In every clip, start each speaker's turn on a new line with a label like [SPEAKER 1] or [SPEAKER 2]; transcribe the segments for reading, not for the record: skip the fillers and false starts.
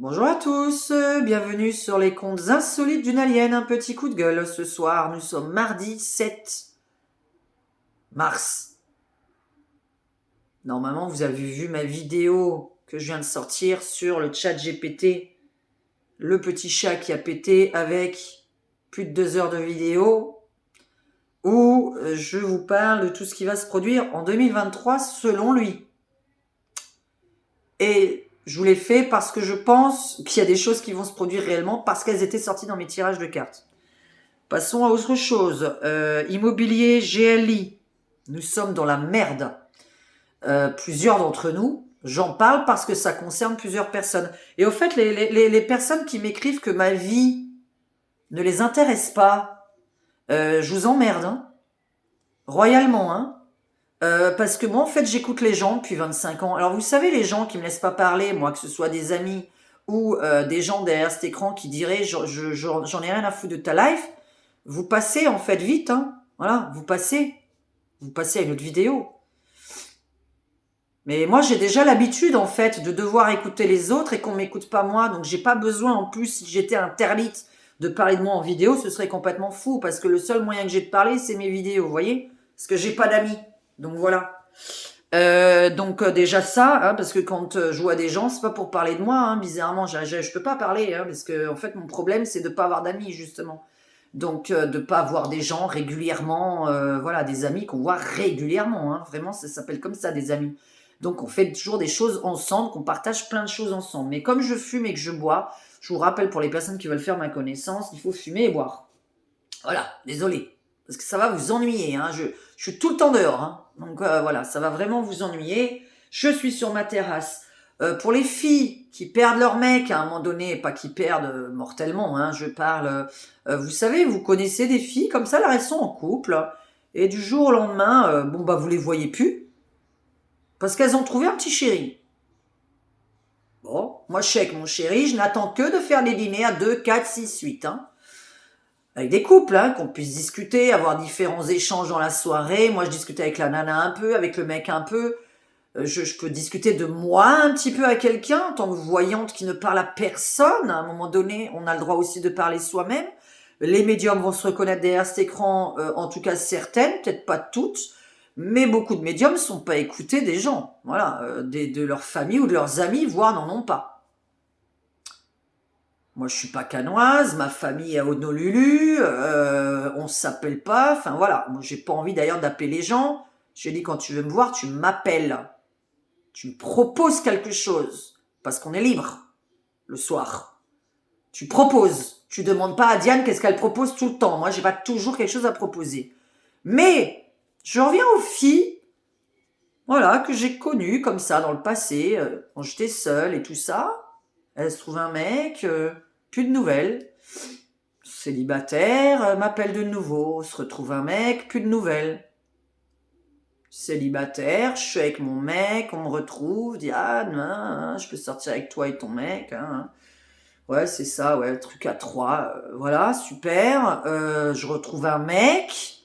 [SPEAKER 1] Bonjour à tous, bienvenue sur les contes insolites d'une alien, un petit coup de gueule. Ce soir, nous sommes mardi 7 mars. Normalement, vous avez vu ma vidéo que je viens de sortir sur le chat GPT, le petit chat qui a pété avec plus de 2 heures de vidéo, où je vous parle de tout ce qui va se produire en 2023 selon lui. Et je vous l'ai fait parce que je pense qu'il y a des choses qui vont se produire réellement parce qu'elles étaient sorties dans mes tirages de cartes. Passons à autre chose. Immobilier GLI. Nous sommes dans la merde. Plusieurs d'entre nous. J'en parle parce que ça concerne plusieurs personnes. Et au fait, les personnes qui m'écrivent que ma vie ne les intéresse pas, je vous emmerde, hein, royalement. Hein. Parce que moi, en fait, j'écoute les gens depuis 25 ans. Alors, vous savez, les gens qui me laissent pas parler, moi, que ce soit des amis ou des gens derrière cet écran qui diraient j'en ai rien à foutre de ta life, vous passez en fait vite, hein. Voilà, vous passez à une autre vidéo. Mais moi, j'ai déjà l'habitude en fait de devoir écouter les autres et qu'on m'écoute pas moi, donc j'ai pas besoin en plus, si j'étais interdite de parler de moi en vidéo, ce serait complètement fou parce que le seul moyen que j'ai de parler, c'est mes vidéos, vous voyez, parce que j'ai pas d'amis. Donc voilà. Déjà ça, hein, parce que quand je vois des gens, c'est pas pour parler de moi, hein, bizarrement, je peux pas parler, hein, parce que en fait mon problème c'est de pas avoir d'amis justement. Donc de pas avoir des gens régulièrement, voilà, des amis qu'on voit régulièrement, hein, vraiment ça s'appelle comme ça des amis. Donc on fait toujours des choses ensemble, qu'on partage plein de choses ensemble. Mais comme je fume et que je bois, je vous rappelle pour les personnes qui veulent faire ma connaissance, il faut fumer et boire. Voilà, désolé. Parce que ça va vous ennuyer. Hein. Je suis tout le temps dehors. Hein. Donc voilà, ça va vraiment vous ennuyer. Je suis sur ma terrasse. Pour les filles qui perdent leur mec à un moment donné, pas qui perdent mortellement, hein, je parle... vous savez, vous connaissez des filles comme ça, là, elles sont en couple. Et du jour au lendemain, bon bah vous les voyez plus. Parce qu'elles ont trouvé un petit chéri. Bon, moi je suis avec mon chéri, je n'attends que de faire des dîners à 2, 4, 6, 8. Hein. Avec des couples, hein, qu'on puisse discuter, avoir différents échanges dans la soirée. Moi, je discute avec la nana un peu, avec le mec un peu. Je peux discuter de moi un petit peu à quelqu'un, en tant que voyante qui ne parle à personne. À un moment donné, on a le droit aussi de parler soi-même. Les médiums vont se reconnaître derrière cet écran, en tout cas certaines, peut-être pas toutes, mais beaucoup de médiums ne sont pas écoutés des gens, voilà, de leur famille ou de leurs amis, voire n'en ont pas. Moi, je suis pas canoise, ma famille est à Honolulu, on s'appelle pas, enfin voilà. Moi, j'ai pas envie d'ailleurs d'appeler les gens. J'ai dit quand tu veux me voir, tu m'appelles. Tu me proposes quelque chose. Parce qu'on est libre, le soir. Tu proposes. Tu demandes pas à Diane qu'est-ce qu'elle propose tout le temps. Moi, j'ai pas toujours quelque chose à proposer. Mais, je reviens aux filles, voilà, que j'ai connues comme ça dans le passé, quand j'étais seule et tout ça. Elles se trouvent un mec, plus de nouvelles. Célibataire, m'appelle de nouveau, se retrouve un mec, plus de nouvelles. Célibataire, je suis avec mon mec, on me retrouve, dit ah non, je peux sortir avec toi et ton mec. Hein. Ouais, c'est ça, ouais, truc à trois. Voilà, super. Je retrouve un mec,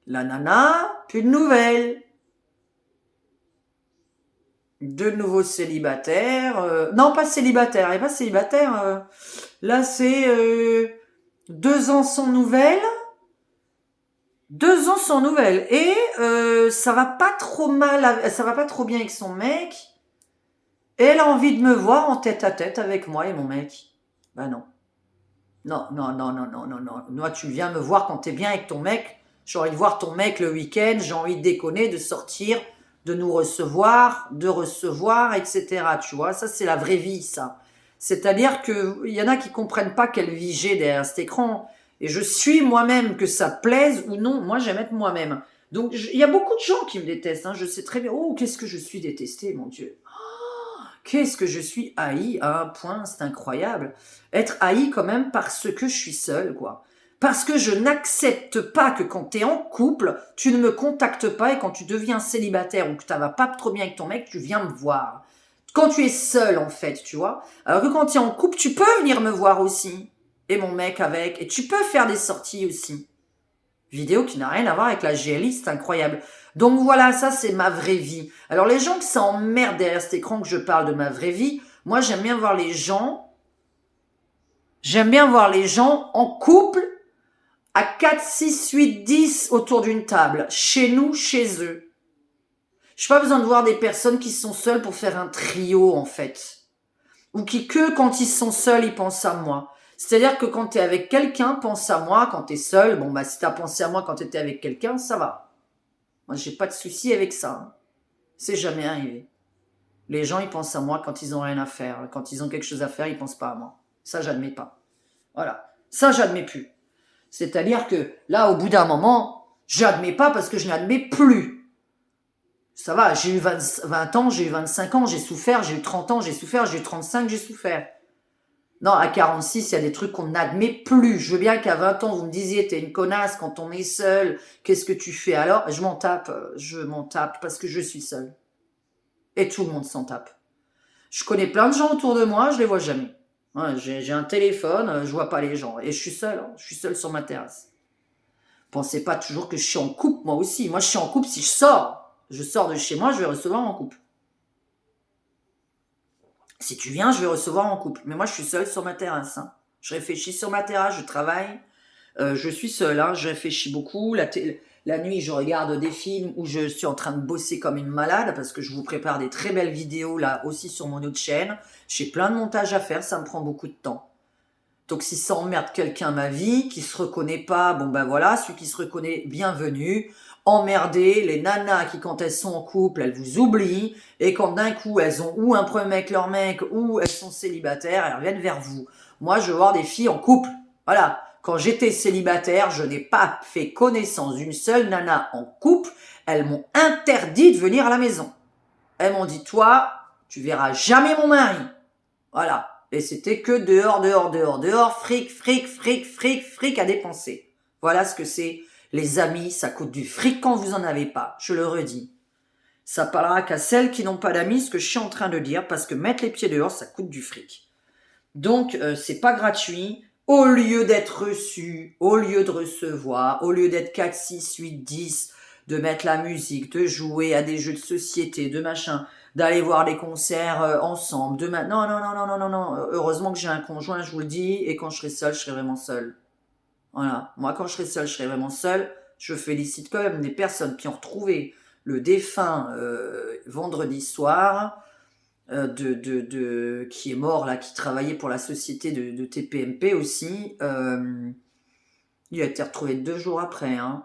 [SPEAKER 1] la nana, plus de nouvelles. De nouveau célibataire. Non, pas célibataire, elle est pas célibataire. Là, c'est 2 ans sans nouvelles. 2 ans sans nouvelles. Et ça va pas trop mal, ça va pas trop bien avec son mec. Et elle a envie de me voir en tête à tête avec moi et mon mec. Ben non. Non, non, non, non, non, non, non. Moi, tu viens me voir quand t'es bien avec ton mec. J'ai envie de voir ton mec le week-end. J'ai envie de déconner, de sortir, de nous recevoir, etc. Tu vois, ça, c'est la vraie vie, ça. C'est-à-dire qu'il y en a qui comprennent pas quelle vie j'ai derrière cet écran. Et je suis moi-même, que ça plaise ou non. Moi, j'aime être moi-même. Donc, il y a beaucoup de gens qui me détestent. Hein. Je sais très bien. Oh, qu'est-ce que je suis détestée, mon Dieu. Qu'est-ce que je suis haïe à un point, c'est incroyable. Être haïe quand même parce que je suis seule, quoi. Parce que je n'accepte pas que quand t'es en couple, tu ne me contactes pas et quand tu deviens célibataire ou que ça va pas trop bien avec ton mec, tu viens me voir. Quand tu es seule, en fait, tu vois. Alors que quand tu es en couple, tu peux venir me voir aussi. Et mon mec avec. Et tu peux faire des sorties aussi. Vidéo qui n'a rien à voir avec la GLI, c'est incroyable. Donc voilà, ça c'est ma vraie vie. Alors les gens que ça emmerde derrière cet écran que je parle de ma vraie vie, Moi, j'aime bien voir les gens en couple à 4, 6, 8, 10 autour d'une table, chez nous, chez eux. Je n'ai pas besoin de voir des personnes qui sont seules pour faire un trio, en fait. Ou qui, que quand ils sont seuls, ils pensent à moi. C'est-à-dire que quand tu es avec quelqu'un, pense à moi. Quand tu es seul, bon, bah, si tu as pensé à moi quand tu étais avec quelqu'un, ça va. Moi, j'ai pas de souci avec ça. Hein. C'est jamais arrivé. Les gens, ils pensent à moi quand ils ont rien à faire. Quand ils ont quelque chose à faire, ils pensent pas à moi. Ça, j'admets pas. Voilà. Ça, j'admets plus. C'est-à-dire que là, au bout d'un moment, j'admets pas parce que je n'admets plus. Ça va, j'ai eu 20 ans, j'ai eu 25 ans, j'ai souffert, j'ai eu 30 ans, j'ai souffert, j'ai eu 35, j'ai souffert. Non, à 46, il y a des trucs qu'on n'admet plus. Je veux bien qu'à 20 ans, vous me disiez, t'es une connasse quand on est seul, qu'est-ce que tu fais alors? Je m'en tape parce que je suis seule. Et tout le monde s'en tape. Je connais plein de gens autour de moi, je les vois jamais. Ouais, j'ai un téléphone, je vois pas les gens. Et je suis seule, hein, je suis seule sur ma terrasse. Pensez pas toujours que je suis en couple, moi aussi. Moi, je suis en couple si je sors. Je sors de chez moi, je vais recevoir en couple. Si tu viens, je vais recevoir en couple. Mais moi, je suis seule sur ma terrasse. Hein. Je réfléchis sur ma terrasse, je travaille. Je suis seule, hein, je réfléchis beaucoup. La nuit, je regarde des films où je suis en train de bosser comme une malade parce que je vous prépare des très belles vidéos là aussi sur mon autre chaîne. J'ai plein de montages à faire, ça me prend beaucoup de temps. Donc si ça emmerde quelqu'un ma vie, qui se reconnaît pas, bon ben voilà, celui qui se reconnaît, bienvenue. Emmerder les nanas qui quand elles sont en couple, elles vous oublient, et quand d'un coup elles ont ou un problème avec leur mec, ou elles sont célibataires, elles reviennent vers vous. Moi je veux voir des filles en couple. Voilà. Quand j'étais célibataire, je n'ai pas fait connaissance d'une seule nana en couple. Elles m'ont interdit de venir à la maison. Elles m'ont dit, toi, tu verras jamais mon mari. Voilà. Et c'était que dehors, fric à dépenser. Voilà ce que c'est. Les amis, ça coûte du fric quand vous en avez pas. Je le redis. Ça parlera qu'à celles qui n'ont pas d'amis, ce que je suis en train de dire, parce que mettre les pieds dehors, ça coûte du fric. Donc, c'est pas gratuit. Au lieu d'être reçu, au lieu de recevoir, au lieu d'être 4, 6, 8, 10, de mettre la musique, de jouer à des jeux de société, de machin, d'aller voir des concerts ensemble, non. Heureusement que j'ai un conjoint, je vous le dis, et quand je serai seule, je serai vraiment seule. Voilà. Moi, quand je serai seule, je serai vraiment seule. Je félicite quand même des personnes qui ont retrouvé le défunt vendredi soir, qui est mort là, qui travaillait pour la société de TPMP aussi. Il a été retrouvé 2 jours après. Hein.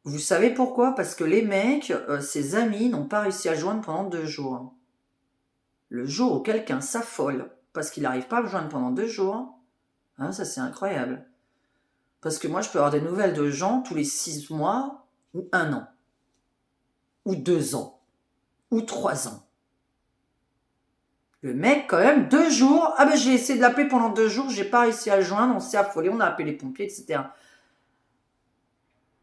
[SPEAKER 1] Vous savez pourquoi? Parce que les mecs, ses amis, n'ont pas réussi à le joindre pendant 2 jours. Le jour où quelqu'un s'affole parce qu'il n'arrive pas à le joindre pendant 2 jours, hein, ça c'est incroyable. Parce que moi, je peux avoir des nouvelles de gens tous les 6 mois, ou 1 an, ou 2 ans, ou 3 ans. Le mec, quand même, 2 jours, ah ben j'ai essayé de l'appeler pendant 2 jours, j'ai pas réussi à le joindre, on s'est affolé, on a appelé les pompiers, etc.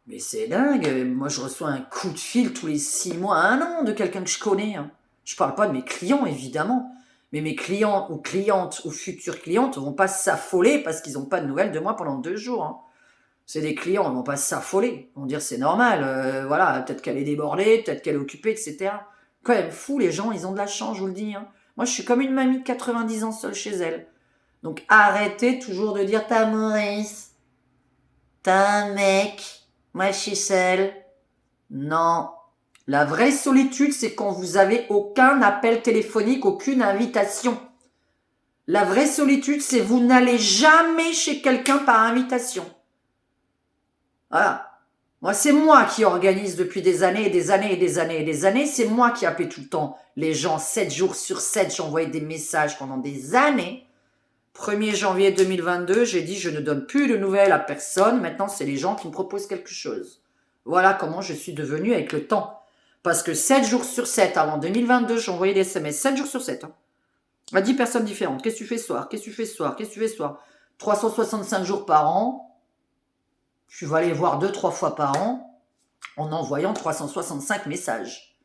[SPEAKER 1] Mais c'est dingue, moi je reçois un coup de fil tous les 6 mois, 1 an de quelqu'un que je connais. Hein. Je parle pas de mes clients, évidemment, mais mes clients ou clientes ou futures clientes vont pas s'affoler parce qu'ils n'ont pas de nouvelles de moi pendant 2 jours. Hein. C'est des clients, ils vont pas s'affoler, ils vont dire c'est normal, voilà, peut-être qu'elle est débordée, peut-être qu'elle est occupée, etc. Quand même fou, les gens, ils ont de la chance, je vous le dis. Hein. Moi, je suis comme une mamie de 90 ans seule chez elle. Donc, arrêtez toujours de dire « T'as Maurice, t'as un mec, moi je suis seule. » Non. La vraie solitude, c'est quand vous avez aucun appel téléphonique, aucune invitation. La vraie solitude, c'est vous n'allez jamais chez quelqu'un par invitation. Voilà. Moi, c'est moi qui organise depuis des années et des années et des années et des années. C'est moi qui appelais tout le temps les gens 7 jours sur 7. J'envoyais des messages pendant des années. 1er janvier 2022, j'ai dit je ne donne plus de nouvelles à personne. Maintenant, c'est les gens qui me proposent quelque chose. Voilà comment je suis devenue avec le temps. Parce que 7 jours sur 7, avant 2022, j'envoyais des SMS. 7 jours sur 7. Hein, à 10 personnes différentes. Qu'est-ce que tu fais ce soir? Qu'est-ce que tu fais ce soir? Qu'est-ce que tu fais ce soir? 365 jours par an. Je vais aller voir 2-3 fois par an en envoyant 365 messages.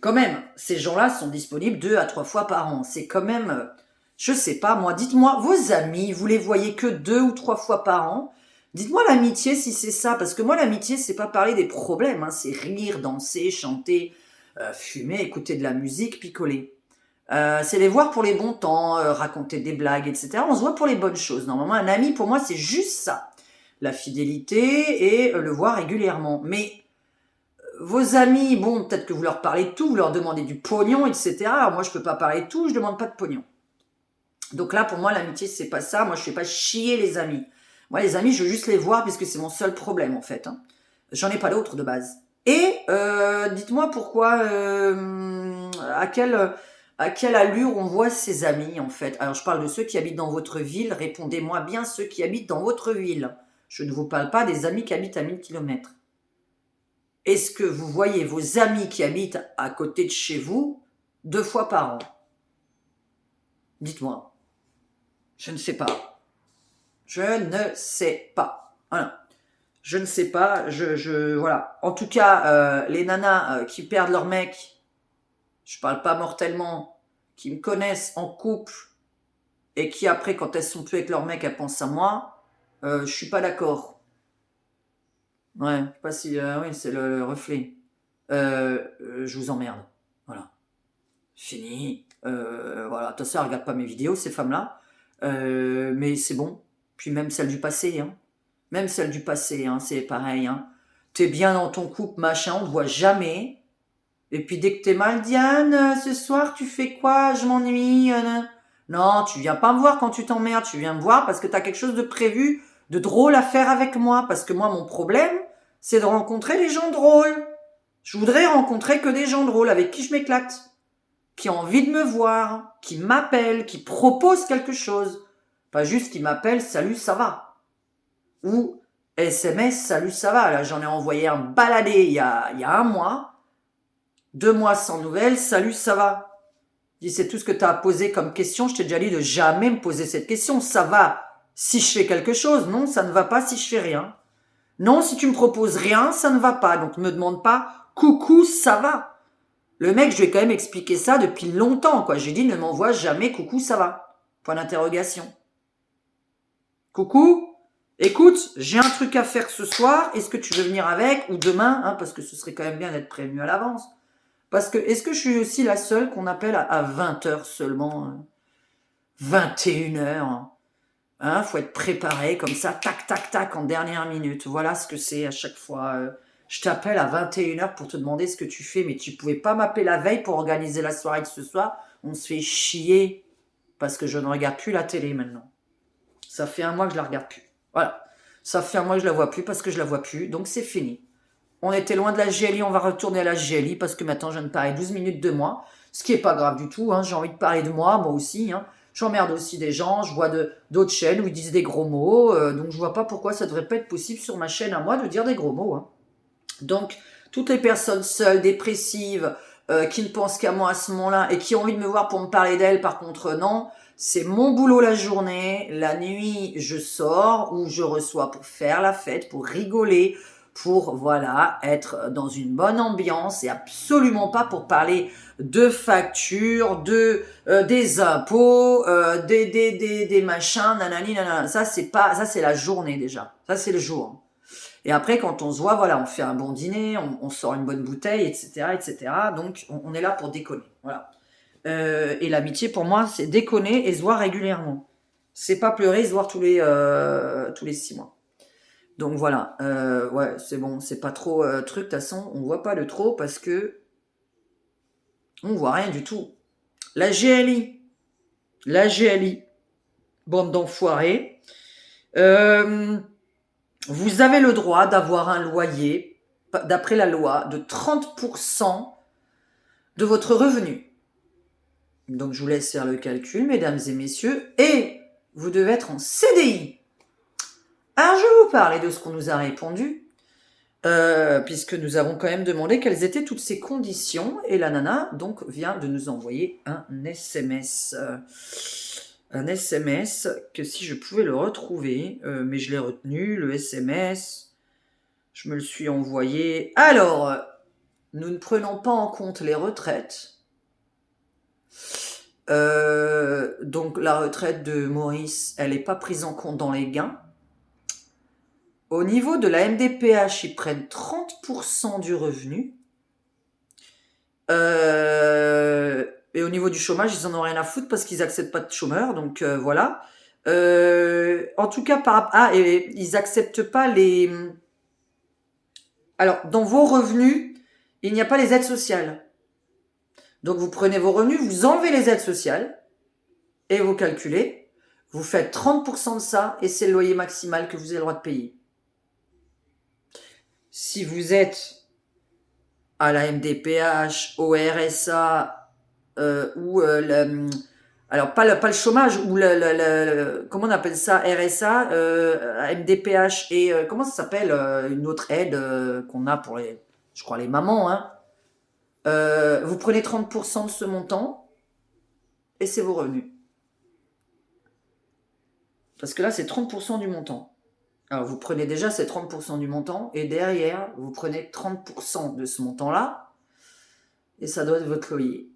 [SPEAKER 1] Quand même, ces gens-là sont disponibles 2 à 3 fois par an. C'est quand même, je sais pas moi, dites-moi, vos amis, vous les voyez que 2 ou 3 fois par an. Dites-moi l'amitié si c'est ça, parce que moi l'amitié, c'est pas parler des problèmes, hein, c'est rire, danser, chanter, fumer, écouter de la musique, picoler. C'est les voir pour les bons temps, raconter des blagues, etc. On se voit pour les bonnes choses. Normalement, un ami, pour moi, c'est juste ça. La fidélité et le voir régulièrement. Mais vos amis, bon, peut-être que vous leur parlez de tout, vous leur demandez du pognon, etc. Alors moi, je peux pas parler de tout, je demande pas de pognon. Donc là, pour moi, l'amitié, c'est pas ça. Moi, je fais pas chier les amis. Moi, les amis, je veux juste les voir puisque c'est mon seul problème, en fait. Hein. J'en ai pas d'autres de base. Et dites-moi pourquoi, à quelle allure on voit ses amis, en fait. Alors, je parle de ceux qui habitent dans votre ville. Répondez-moi bien ceux qui habitent dans votre ville. Je ne vous parle pas des amis qui habitent à 1000 kilomètres. Est-ce que vous voyez vos amis qui habitent à côté de chez vous 2 fois par an? Dites-moi. Je ne sais pas. Je ne sais pas. Voilà. Je ne sais pas. Voilà. En tout cas, les nanas qui perdent leur mec, je parle pas mortellement, qui me connaissent en couple et qui après, quand elles sont plus avec leur mec, elles pensent à moi, je suis pas d'accord. Ouais, je sais pas si... oui, c'est le reflet. Je vous emmerde. Voilà. Fini. Voilà. Ta soeur regarde pas mes vidéos, ces femmes-là. Mais c'est bon. Puis même celle du passé, hein. Même celle du passé, hein, c'est pareil, hein. T'es bien dans ton couple, machin, on te voit jamais. Et puis dès que t'es mal, Diane, ce soir tu fais quoi? Je m'ennuie. Non, tu viens pas me voir quand tu t'emmerdes, tu viens me voir parce que t'as quelque chose de prévu, de drôle à faire avec moi. Parce que moi, mon problème, c'est de rencontrer les gens drôles. Je voudrais rencontrer que des gens drôles avec qui je m'éclate, qui ont envie de me voir, qui m'appellent, qui proposent quelque chose. Pas juste qui m'appellent, salut, ça va. Ou SMS, salut, ça va. Là, j'en ai envoyé un baladé il y a 1 mois. 2 mois sans nouvelles, salut, ça va. Je dis, c'est tout ce que tu as posé comme question. Je t'ai déjà dit de jamais me poser cette question. Ça va si je fais quelque chose. Non, ça ne va pas si je fais rien. Non, si tu me proposes rien, ça ne va pas. Donc, ne me demande pas, coucou, ça va. Le mec, je lui ai quand même expliqué ça depuis longtemps, quoi. J'ai dit, ne m'envoie jamais coucou, ça va. Point d'interrogation. Coucou, écoute, j'ai un truc à faire ce soir. Est-ce que tu veux venir avec ou demain, hein, parce que ce serait quand même bien d'être prévenu à l'avance. Parce que, est-ce que je suis aussi la seule qu'on appelle à 20h seulement 21h. Hein, faut être préparé comme ça, tac, tac, tac, en dernière minute. Voilà ce que c'est à chaque fois. Je t'appelle à 21h pour te demander ce que tu fais, mais tu pouvais pas m'appeler la veille pour organiser la soirée de ce soir. On se fait chier parce que je ne regarde plus la télé maintenant. Ça fait 1 mois que je la regarde plus. Voilà. Ça fait 1 mois que je la vois plus parce que je la vois plus, donc c'est fini. On était loin de la GLI, on va retourner à la GLI parce que maintenant je viens de parler 12 minutes de moi, ce qui est pas grave du tout, hein. J'ai envie de parler de moi aussi, hein. J'emmerde aussi des gens, je vois d'autres chaînes où ils disent des gros mots, donc je vois pas pourquoi ça devrait pas être possible sur ma chaîne à moi de dire des gros mots, hein. Donc, toutes les personnes seules, dépressives, qui ne pensent qu'à moi à ce moment-là et qui ont envie de me voir pour me parler d'elles, par contre, non. C'est mon boulot la journée. La nuit, je sors ou je reçois pour faire la fête, pour rigoler, pour, voilà, être dans une bonne ambiance et absolument pas pour parler de factures, des impôts, des machins, nanani, nanana. Ça, c'est la journée déjà. Ça, c'est le jour. Et après, quand on se voit, voilà, on fait un bon dîner, on sort une bonne bouteille, etc., etc. Donc, on est là pour déconner. Voilà. Et l'amitié, pour moi, c'est déconner et se voir régulièrement. C'est pas pleurer, se voir tous les 6 mois. Donc voilà, ouais, c'est bon, c'est pas trop truc. De toute façon, on voit pas de trop parce que on voit rien du tout. La GLI, bande d'enfoirés. Vous avez le droit d'avoir un loyer, d'après la loi, de 30% de votre revenu. Donc, je vous laisse faire le calcul, mesdames et messieurs, et vous devez être en CDI. Alors, je vais vous parler de ce qu'on nous a répondu, puisque nous avons quand même demandé quelles étaient toutes ces conditions, et la nana, donc, vient de nous envoyer un SMS. Un SMS que si je pouvais le retrouver, mais je l'ai retenu, le SMS, je me le suis envoyé. Alors, nous ne prenons pas en compte les retraites. Donc la retraite de Maurice, elle n'est pas prise en compte dans les gains. Au niveau de la MDPH, ils prennent 30% du revenu. Et Et au niveau du chômage, ils en ont rien à foutre parce qu'ils acceptent pas de chômeurs. Donc voilà. En tout cas, et ils acceptent pas les... Alors, dans vos revenus, il n'y a pas les aides sociales. Donc, vous prenez vos revenus, vous enlevez les aides sociales et vous calculez. Vous faites 30% de ça et c'est le loyer maximal que vous avez le droit de payer. Si vous êtes à la MDPH, au RSA alors pas le chômage ou comment on appelle ça, RSA, MDPH et comment ça s'appelle une autre aide qu'on a pour je crois les mamans, hein. Vous prenez 30% de ce montant et c'est vos revenus. Parce que là, c'est 30% du montant. Alors, vous prenez déjà ces 30% du montant et derrière, vous prenez 30% de ce montant-là et ça doit être votre loyer.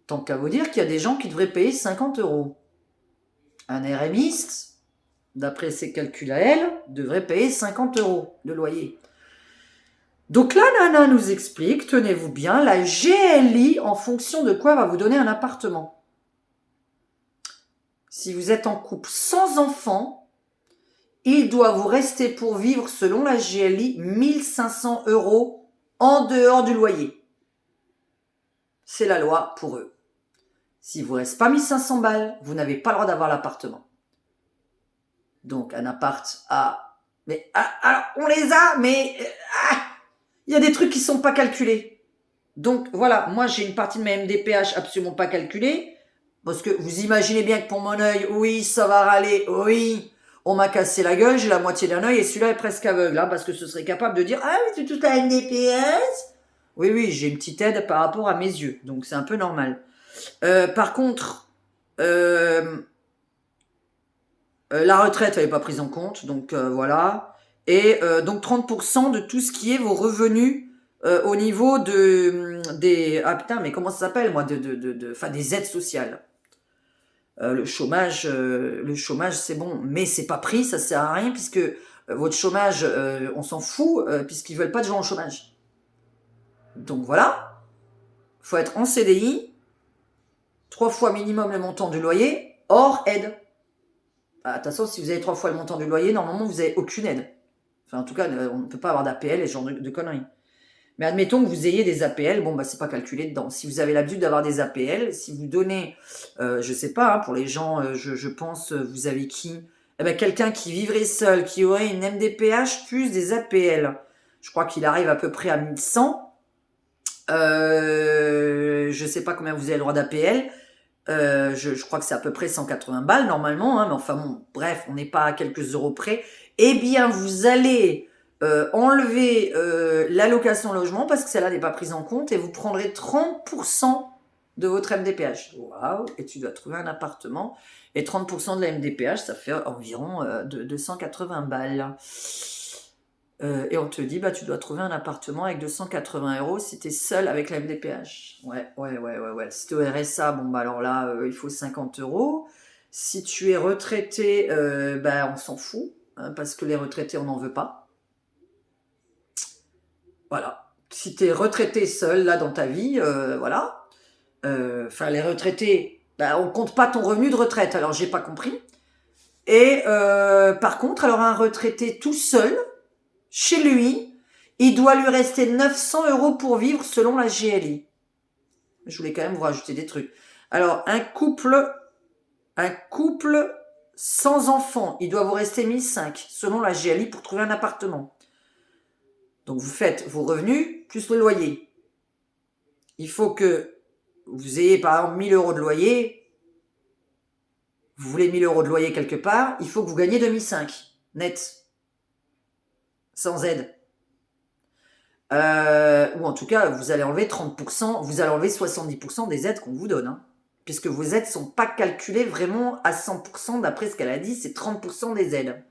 [SPEAKER 1] Tant qu'à vous dire qu'il y a des gens qui devraient payer 50 €. Un RMiste, d'après ses calculs à elle, devrait payer 50 € de loyer. Donc là, Nana nous explique, tenez-vous bien, la GLI, en fonction de quoi va vous donner un appartement. Si vous êtes en couple sans enfant, il doit vous rester pour vivre, selon la GLI, 1 500 € en dehors du loyer. C'est la loi pour eux. Si vous ne reste pas 1 500 balles, vous n'avez pas le droit d'avoir l'appartement. Donc un appart à... Mais alors, on les a, mais... il y a des trucs qui ne sont pas calculés. Donc voilà, moi j'ai une partie de ma MDPH absolument pas calculée. Parce que vous imaginez bien que pour mon œil, oui, ça va râler, oui, on m'a cassé la gueule, j'ai la moitié d'un œil et celui-là est presque aveugle, hein, parce que ce serait capable de dire, ah, mais c'est toute la MDPH. Oui, j'ai une petite aide par rapport à mes yeux, donc c'est un peu normal. Par contre, la retraite, elle n'est pas prise en compte, donc voilà. Et donc 30% de tout ce qui est vos revenus au niveau des... Ah putain, mais comment ça s'appelle, moi, des aides sociales. Le chômage, c'est bon, mais c'est pas pris, ça sert à rien puisque votre chômage, on s'en fout puisqu'ils veulent pas de gens au chômage. Donc voilà, faut être en CDI, 3 fois minimum le montant du loyer, hors aide. Attention, si vous avez 3 fois le montant du loyer, normalement vous avez aucune aide. Enfin, en tout cas, on ne peut pas avoir d'APL et ce genre de conneries. Mais admettons que vous ayez des APL, bon, bah, c'est pas calculé dedans. Si vous avez l'habitude d'avoir des APL, si vous donnez, je sais pas, hein, pour les gens, je pense, vous avez qui? Eh ben, quelqu'un qui vivrait seul, qui aurait une MDPH plus des APL. Je crois qu'il arrive à peu près à 1100. Je sais pas combien vous avez le droit d'APL. Je crois que c'est à peu près 180 balles normalement, hein, mais enfin bon, bref, on n'est pas à quelques euros près. Eh bien, vous allez enlever l'allocation logement parce que celle-là n'est pas prise en compte et vous prendrez 30% de votre MDPH. Waouh! Et tu dois trouver un appartement. Et 30% de la MDPH, ça fait environ 280 balles. Et on te dit, bah, tu dois trouver un appartement avec 280 € si tu es seul avec la MDPH. Ouais. Si tu es au RSA, bon, bah, alors là, il faut 50 €. Si tu es retraité, bah, on s'en fout, hein, parce que les retraités, on n'en veut pas. Voilà. Si tu es retraité seul, là, dans ta vie, voilà. Enfin, les retraités, bah, on compte pas ton revenu de retraite. Alors, j'ai pas compris. Et par contre, alors, un retraité tout seul, chez lui, il doit lui rester 900 € pour vivre selon la GLI. Je voulais quand même vous rajouter des trucs. Alors, un couple sans enfant, il doit vous rester 1005 selon la GLI pour trouver un appartement. Donc, vous faites vos revenus plus le loyer. Il faut que vous ayez, par exemple, 1000 € de loyer. Vous voulez 1000 € de loyer quelque part, il faut que vous gagnez 2005 net. Sans aide. Ou en tout cas, vous allez enlever 30%, vous allez enlever 70% des aides qu'on vous donne. Hein, puisque vos aides ne sont pas calculées vraiment à 100%, d'après ce qu'elle a dit, c'est 30% des aides.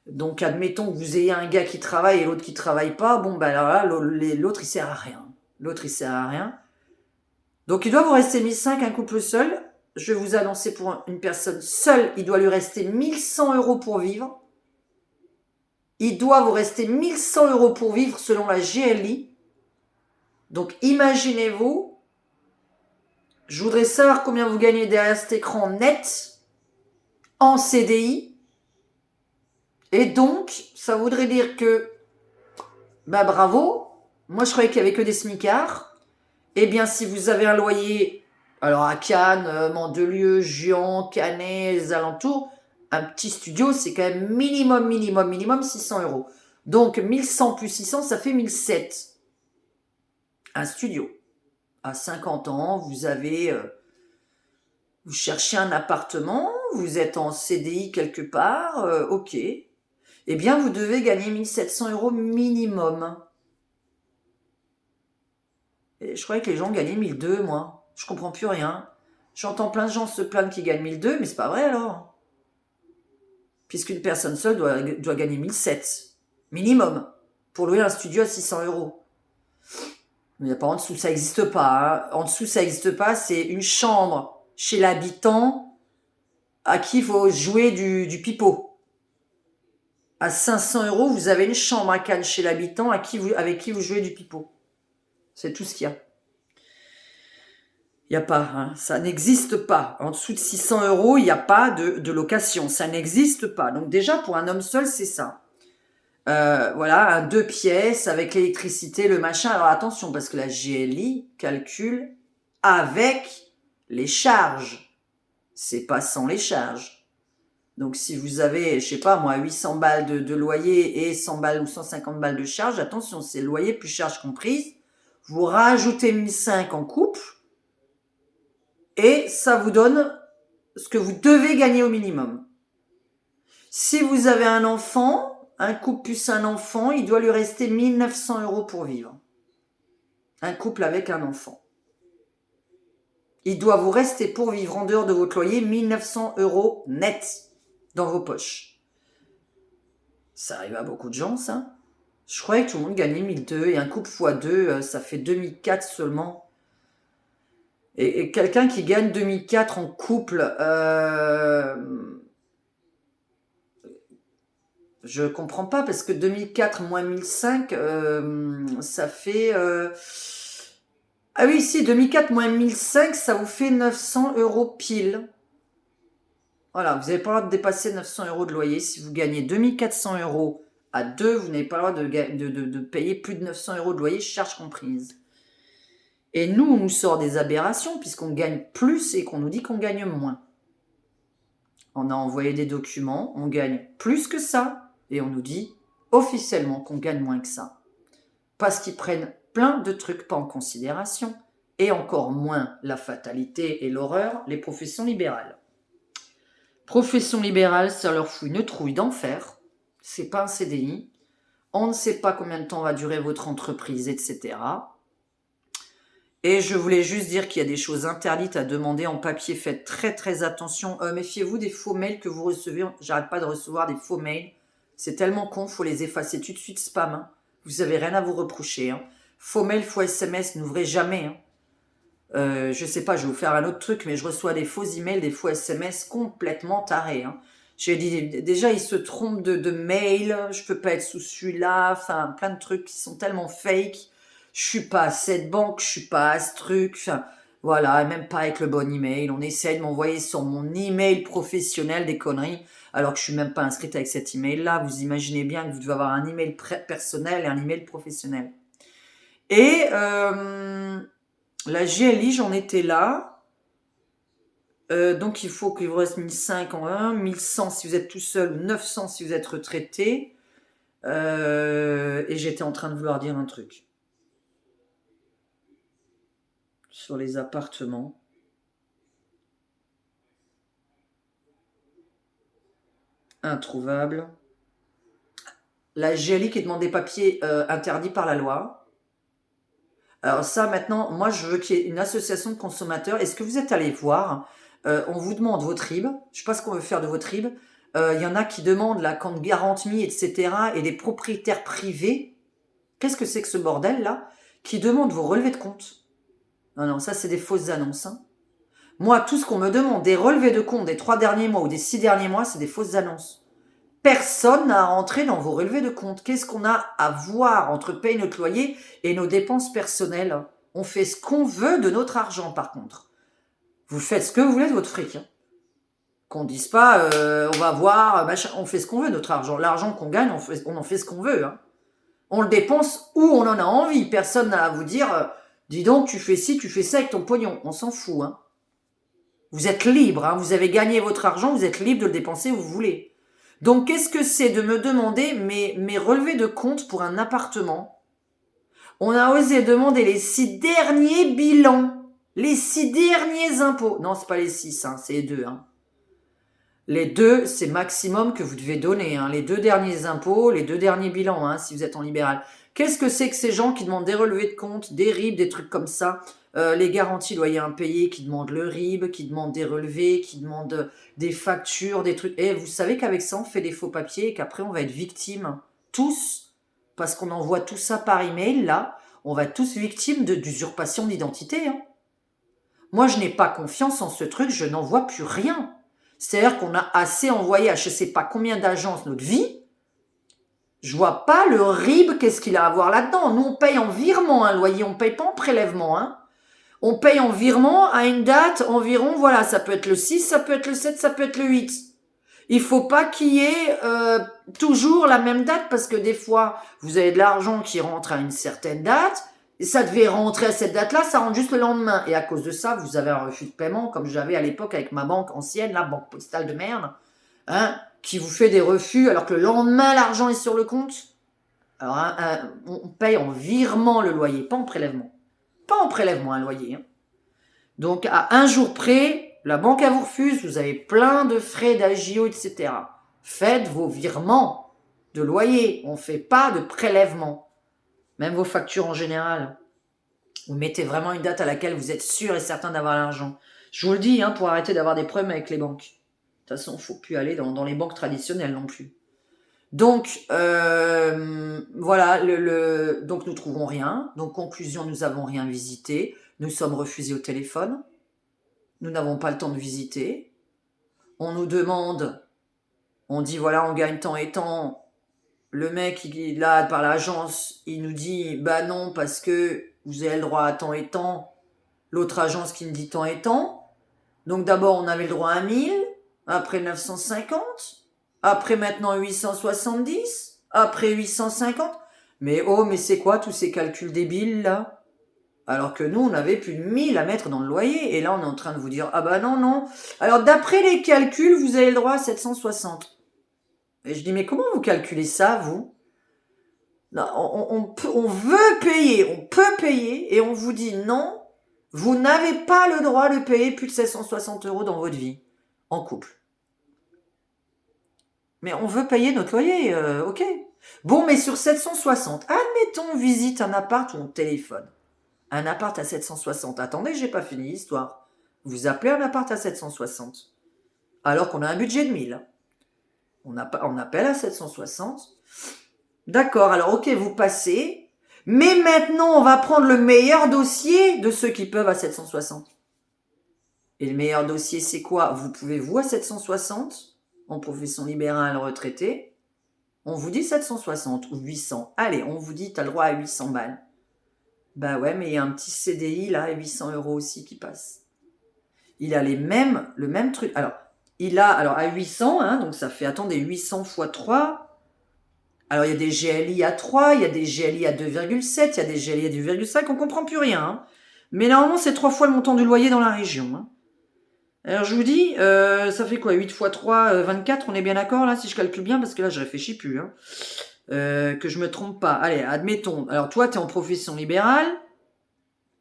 [SPEAKER 1] Donc, admettons que vous ayez un gars qui travaille et l'autre qui ne travaille pas, bon, ben là, l'autre, il sert à rien. L'autre, il sert à rien. Donc, il doit vous rester 1005, un couple seul. Je vais vous annoncer pour une personne seule, il doit lui rester 1100 € pour vivre. Il doit vous rester 1100 € pour vivre selon la GLI. Donc, imaginez-vous Je voudrais savoir combien vous gagnez derrière cet écran net, en CDI. Et donc, ça voudrait dire que, bah bravo, moi je croyais qu'il n'y avait que des smicards. Eh bien, si vous avez un loyer, alors à Cannes, Mandelieu, Juan, Canet, les alentours, un petit studio, c'est quand même minimum 600 euros. Donc, 1100 plus 600, ça fait 1700. Un studio. À 50 ans, vous cherchez un appartement, vous êtes en CDI quelque part, ok. Eh bien, vous devez gagner 1700 euros minimum. Et je croyais que les gens gagnaient 1200, moi. Je comprends plus rien. J'entends plein de gens se plaindre qu'ils gagnent 1200, mais c'est pas vrai alors. Puisqu'une personne seule doit gagner 1700. Minimum. Pour louer un studio à 600 euros. Mais il n'y a pas en dessous, ça n'existe pas. Hein. En dessous, ça n'existe pas. C'est une chambre chez l'habitant à qui il faut jouer du pipeau. À 500 euros, vous avez une chambre à Cannes chez l'habitant avec qui vous jouez du pipeau. C'est tout ce qu'il y a. Il n'y a pas, hein, ça n'existe pas. En dessous de 600 euros, il n'y a pas de location. Ça n'existe pas. Donc déjà, pour un homme seul, c'est ça. Voilà, un 2 pièces avec l'électricité, le machin. Alors attention, parce que la GLI calcule avec les charges. C'est pas sans les charges. Donc si vous avez, je sais pas moi, 800 balles de loyer et 100 balles ou 150 balles de charge, attention, c'est loyer plus charges comprises. Vous rajoutez 1500 en couple et ça vous donne ce que vous devez gagner au minimum. Si vous avez un enfant, un couple plus un enfant, il doit lui rester 1900 euros pour vivre. Un couple avec un enfant. Il doit vous rester pour vivre en dehors de votre loyer 1900 euros net dans vos poches. Ça arrive à beaucoup de gens, ça. Je croyais que tout le monde gagnait 1200 et un couple x2, ça fait 2004 seulement. Et quelqu'un qui gagne 2004 en couple, je comprends pas parce que 2004 moins 1005, ça fait... Ah oui, si, 2004 moins 1005, ça vous fait 900 euros pile. Voilà, vous n'avez pas le droit de dépasser 900 euros de loyer. Si vous gagnez 2400 euros à deux, vous n'avez pas le droit de payer plus de 900 euros de loyer, charges comprises. Et nous, on nous sort des aberrations puisqu'on gagne plus et qu'on nous dit qu'on gagne moins. On a envoyé des documents, on gagne plus que ça et on nous dit officiellement qu'on gagne moins que ça. Parce qu'ils prennent plein de trucs pas en considération et encore moins la fatalité et l'horreur, les professions libérales. Profession libérale, ça leur fout une trouille d'enfer. C'est pas un CDI. On ne sait pas combien de temps va durer votre entreprise, etc. Et je voulais juste dire qu'il y a des choses interdites à demander en papier. Faites très très attention. Méfiez-vous des faux mails que vous recevez. J'arrête pas de recevoir des faux mails. C'est tellement con, faut les effacer tout de suite, spam. Hein. Vous avez rien à vous reprocher. Hein. Faux mails, faux SMS, n'ouvrez jamais. Hein. Je sais pas, je vais vous faire un autre truc, mais je reçois des faux emails, des faux SMS complètement tarés. Hein. J'ai dit, déjà, ils se trompent de mail, je peux pas être sous celui-là, enfin, plein de trucs qui sont tellement fake. Je suis pas à cette banque, je suis pas à ce truc, enfin, voilà, même pas avec le bon email. On essaie de m'envoyer sur mon email professionnel des conneries, alors que je suis même pas inscrite avec cet email-là. Vous imaginez bien que vous devez avoir un email personnel et un email professionnel. Et la GLI, j'en étais là. Donc il faut qu'il vous reste 1500 en 1, 1100 si vous êtes tout seul, ou 900 si vous êtes retraité. Et j'étais en train de vouloir dire un truc. Sur les appartements. Introuvable. La GLI qui demande des papiers interdits par la loi. Alors ça, maintenant, moi, je veux qu'il y ait une association de consommateurs. Est-ce que vous êtes allé voir on vous demande votre RIB. Je sais pas ce qu'on veut faire de votre RIB. Il y en a qui demandent la compte garantie, etc. Et des propriétaires privés. Qu'est-ce que c'est que ce bordel-là? Qui demandent vos relevés de compte. Non, ça, c'est des fausses annonces. Hein. Moi, tout ce qu'on me demande, des relevés de compte des 3 derniers mois ou des 6 derniers mois, c'est des fausses annonces. Personne n'a à rentrer dans vos relevés de compte. Qu'est-ce qu'on a à voir entre payer notre loyer et nos dépenses personnelles? On fait ce qu'on veut de notre argent, par contre. Vous faites ce que vous voulez de votre fric. Hein. Qu'on dise pas, on va voir, machin, on fait ce qu'on veut, notre argent. L'argent qu'on gagne, on en fait ce qu'on veut. Hein. On le dépense où on en a envie. Personne n'a à vous dire, dis donc, tu fais ci, tu fais ça avec ton pognon. On s'en fout. Hein. Vous êtes libre. Hein. Vous avez gagné votre argent, vous êtes libre de le dépenser où vous voulez. Donc, qu'est-ce que c'est de me demander mes relevés de compte pour un appartement? On a osé demander les 6 derniers bilans. Les 6 derniers impôts. Non, c'est pas les 6, hein, c'est les 2. Hein. Les 2, c'est maximum que vous devez donner. Hein. Les 2 derniers impôts, les 2 derniers bilans, hein, si vous êtes en libéral. Qu'est-ce que c'est que ces gens qui demandent des relevés de compte, des RIB, des trucs comme ça, les garanties loyers impayés, qui demandent le RIB, qui demandent des relevés, qui demandent des factures, des trucs. Et vous savez qu'avec ça, on fait des faux papiers et qu'après, on va être victimes, tous, parce qu'on envoie tout ça par email, là, on va être tous victimes d'usurpation d'identité. Hein. Moi, je n'ai pas confiance en ce truc, je n'en vois plus rien. C'est-à-dire qu'on a assez envoyé à je ne sais pas combien d'agences notre vie. Je vois pas le RIB, qu'est-ce qu'il a à voir là-dedans. Nous, on paye en virement un loyer, on paye pas en prélèvement. Hein. On paye en virement à une date environ, voilà, ça peut être le 6, ça peut être le 7, ça peut être le 8. Il faut pas qu'il y ait toujours la même date parce que des fois, vous avez de l'argent qui rentre à une certaine date, et ça devait rentrer à cette date-là, ça rentre juste le lendemain. Et à cause de ça, vous avez un refus de paiement, comme j'avais à l'époque avec ma banque ancienne, la banque postale de merde, hein, qui vous fait des refus alors que le lendemain, l'argent est sur le compte. Alors, on paye en virement le loyer, pas en prélèvement. Pas en prélèvement un loyer. Hein. Donc, à un jour près, la banque, elle vous refuse, vous avez plein de frais d'agio, etc. Faites vos virements de loyer. On ne fait pas de prélèvement. Même vos factures en général. Vous mettez vraiment une date à laquelle vous êtes sûr et certain d'avoir l'argent. Je vous le dis, hein, pour arrêter d'avoir des problèmes avec les banques. De toute façon, il ne faut plus aller dans les banques traditionnelles non plus. Donc, voilà, donc nous ne trouvons rien. Donc, conclusion, nous n'avons rien visité. Nous sommes refusés au téléphone. Nous n'avons pas le temps de visiter. On nous demande, on dit, voilà, on gagne tant et tant. Le mec, là, par l'agence, il nous dit, bah non, parce que vous avez le droit à tant et tant. L'autre agence qui me dit tant et tant. Donc d'abord, on avait le droit à 1000, après 950, après maintenant 870, après 850. Mais c'est quoi tous ces calculs débiles, là? Alors que nous, on avait plus de 1000 à mettre dans le loyer. Et là, on est en train de vous dire, ah bah non. Alors d'après les calculs, vous avez le droit à 760. Et je dis, mais comment vous calculez ça, vous? Non, on veut payer, on peut payer, et on vous dit non, vous n'avez pas le droit de payer plus de 760 € dans votre vie, en couple. Mais on veut payer notre loyer, ok. Bon, mais sur 760, admettons, on visite un appart ou on téléphone. Un appart à 760. Attendez, j'ai pas fini l'histoire. Vous appelez un appart à 760, alors qu'on a un budget de 1000. On appelle à 760. D'accord, alors ok, vous passez. Mais maintenant, on va prendre le meilleur dossier de ceux qui peuvent à 760. Et le meilleur dossier, c'est quoi? Vous pouvez, vous, à 760, en profession libérale retraitée, on vous dit 760 ou 800. Allez, on vous dit, t'as le droit à 800 balles. Bah ouais, mais il y a un petit CDI, là, à 800 € aussi qui passe. Il a le même truc. Alors, à 800, hein, donc ça fait, attendez, 800 fois 3. Alors, il y a des GLI à 3, il y a des GLI à 2,7, il y a des GLI à 2,5, on comprend plus rien. Hein. Mais normalement, c'est 3 fois le montant du loyer dans la région. Hein. Alors, je vous dis, ça fait quoi? 8 fois 3, 24, on est bien d'accord, là, si je calcule bien, parce que là, je réfléchis plus. Hein. Que je me trompe pas. Allez, admettons. Alors, toi, tu es en profession libérale,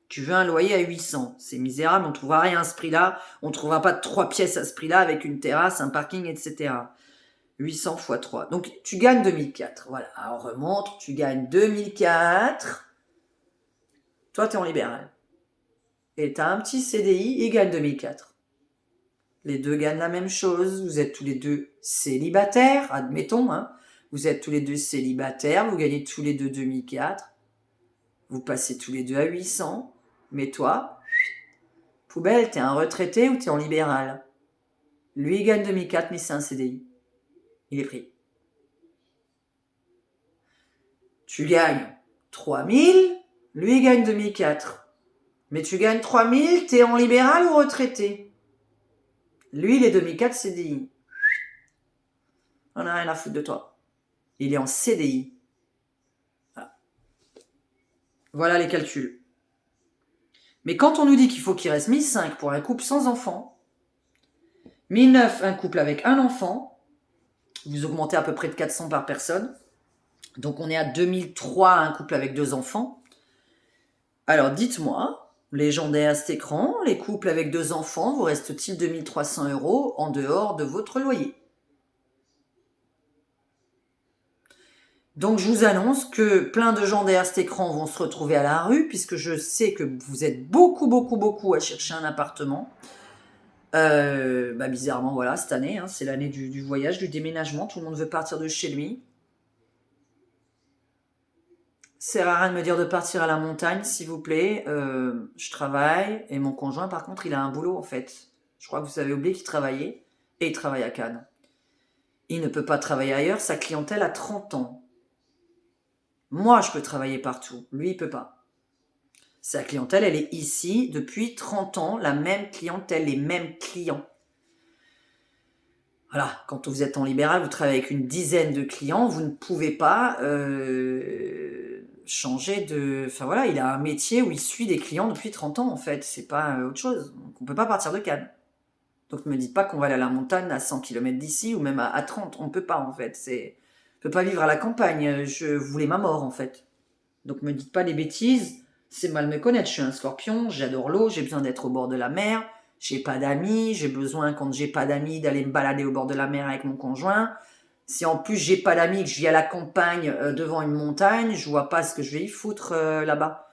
[SPEAKER 1] tu veux un loyer à 800. C'est misérable, on ne trouvera rien à ce prix-là. On ne trouvera pas 3 pièces à ce prix-là, avec une terrasse, un parking, etc. 800 fois 3. Donc, tu gagnes 2004. Voilà. Alors, on remonte. Tu gagnes 2004. Toi, tu es en libéral. Et tu as un petit CDI, il gagne 2004. Les deux gagnent la même chose. Vous êtes tous les deux célibataires, admettons. Hein. Vous êtes tous les deux célibataires. Vous gagnez tous les deux 2004. Vous passez tous les deux à 800. Mais toi, poubelle, tu es un retraité ou tu es en libéral? Lui, il gagne 2004, mais c'est un CDI. Il est pris. Tu gagnes 3000, lui il gagne 2004. Mais tu gagnes 3000, t'es en libéral ou retraité? Lui, il est 2004 CDI. On n'a rien à foutre de toi. Il est en CDI. Voilà les calculs. Mais quand on nous dit qu'il faut qu'il reste 1005 pour un couple sans enfant, 1009 un couple avec un enfant, vous augmentez à peu près de 400 par personne, donc on est à 2003 un couple avec 2 enfants. Alors dites-moi, les gens derrière cet écran, les couples avec 2 enfants, vous reste-t-il 2300 € en dehors de votre loyer? Donc je vous annonce que plein de gens derrière cet écran vont se retrouver à la rue, puisque je sais que vous êtes beaucoup à chercher un appartement. Bizarrement, voilà, cette année, hein, c'est l'année du voyage, du déménagement, tout le monde veut partir de chez lui. C'est rare de me dire de partir à la montagne, s'il vous plaît. Je travaille, et mon conjoint, par contre, il a un boulot, en fait. Je crois que vous avez oublié qu'il travaillait, et il travaille à Cannes. Il ne peut pas travailler ailleurs, sa clientèle a 30 ans. Moi, je peux travailler partout, lui, il peut pas. Sa clientèle, elle est ici depuis 30 ans, la même clientèle, les mêmes clients. Voilà, quand vous êtes en libéral, vous travaillez avec une dizaine de clients, vous ne pouvez pas changer de... Enfin voilà, il a un métier où il suit des clients depuis 30 ans, en fait, c'est pas autre chose. Donc on peut pas partir de Cannes. Donc ne me dites pas qu'on va aller à la montagne à 100 km d'ici, ou même à 30, on peut pas, en fait. On peut pas vivre à la campagne, je voulais ma mort, en fait. Donc me dites pas des bêtises, c'est mal me connaître, je suis un scorpion, j'adore l'eau, j'ai besoin d'être au bord de la mer, j'ai pas d'amis, j'ai besoin, quand j'ai pas d'amis, d'aller me balader au bord de la mer avec mon conjoint. Si en plus j'ai pas d'amis, que je vis à la campagne devant une montagne, je vois pas ce que je vais y foutre là-bas.